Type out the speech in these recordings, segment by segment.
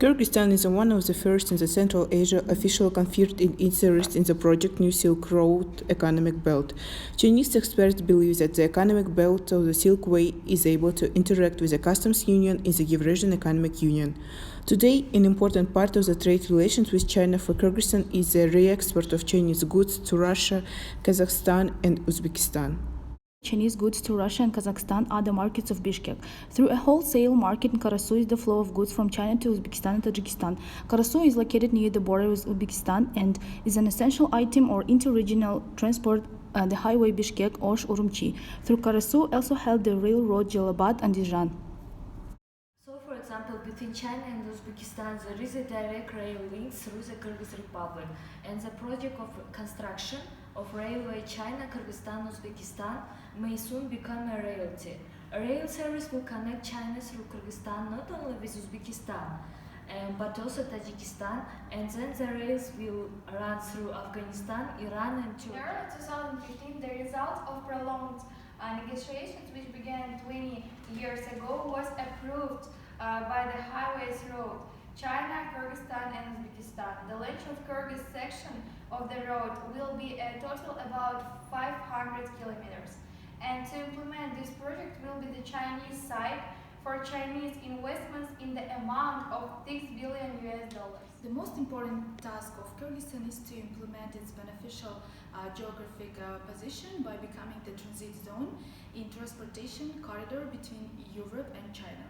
Kyrgyzstan is one of the first in the Central Asia officially confirmed in interest in the project New Silk Road economic belt. Chinese experts believe that the economic belt of the Silk Way is able to interact with the customs union in the Eurasian Economic Union. Today, an important part of the trade relations with China for Kyrgyzstan is the re-export of Chinese goods to Russia, Kazakhstan, and Uzbekistan. Chinese goods to Russia and Kazakhstan are the markets of Bishkek. Through a wholesale market in Karasu is the flow of goods from China to Uzbekistan and Tajikistan. Karasu is located near the border with Uzbekistan and is an essential item or inter-regional transport. The highway Bishkek-Osh-Urumqi through Karasu also held the railroad Jalabad and Dijan. So, for example, between China and Uzbekistan, there is a direct rail link through the Kyrgyz Republic, and the project of construction of railway China-Kyrgyzstan-Uzbekistan may soon become a reality. A rail service will connect China through Kyrgyzstan not only with Uzbekistan, but also Tajikistan, and then the rails will run through Afghanistan, Iran, and Turkey. In 2015, the result of prolonged negotiations, which began 20 years ago, was approved by the highways road China, Kyrgyzstan, and Uzbekistan. The length of Kyrgyz section of the road will be a total about 500 kilometers. And to implement this project will be the Chinese side for Chinese investments in the amount of $6 billion. The most important task of Kyrgyzstan is to implement its beneficial geographic position by becoming the transit zone in transportation corridor between Europe and China.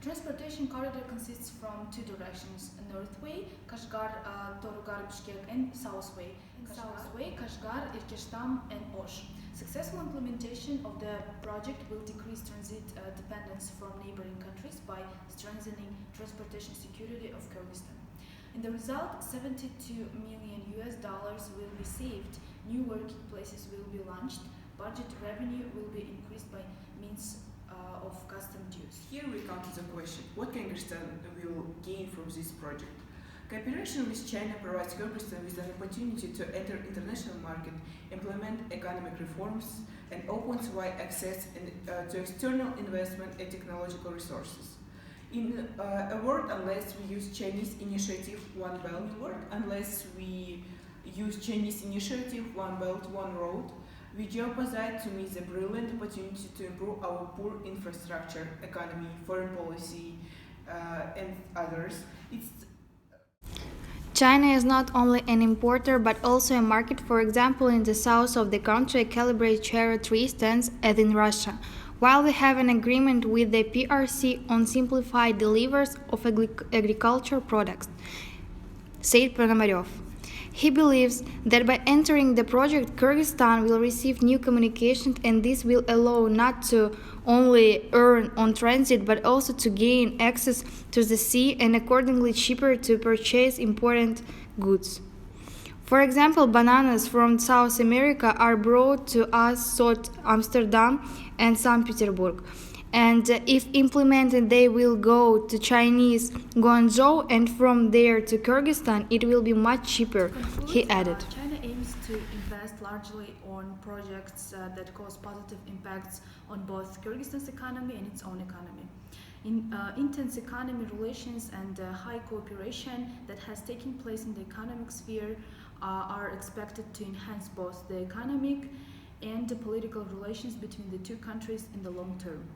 Transportation corridor consists from two directions: Northway, Kashgar, Torugar, Bishkek, and Southway. Southway, Kashgar, Irkeshtam, and Osh. Successful implementation of the project will decrease transit dependence from neighboring countries by strengthening transportation security of Kyrgyzstan. In the result, $72 million will be saved, new working places will be launched, budget revenue will be increased by means of custom dues. Here we come to the question: what Kyrgyzstan will gain from this project? Cooperation with China provides Kyrgyzstan with an opportunity to enter international market, implement economic reforms, and opens wide access to external investment and technological resources. In a word, unless we use Chinese initiative One Belt, One Belt, One Road, we jeopardize to miss a brilliant opportunity to improve our poor infrastructure, economy, foreign policy, and others. China is not only an importer but also a market. For example, in the south of the country, a calibrated cherry tree stands as in Russia. While we have an agreement with the PRC on simplified deliveries of agricultural products, said Ponomarev. He believes that by entering the project, Kyrgyzstan will receive new communications, and this will allow not to only earn on transit but also to gain access to the sea and accordingly cheaper to purchase important goods. For example, bananas from South America are brought to us through Amsterdam and St. Petersburg. And if implemented, they will go to Chinese Guangzhou, and from there to Kyrgyzstan, it will be much cheaper, he added. China aims to invest largely on projects that cause positive impacts on both Kyrgyzstan's economy and its own economy. Intense economic relations and high cooperation that has taken place in the economic sphere are expected to enhance both the economic and the political relations between the two countries in the long term.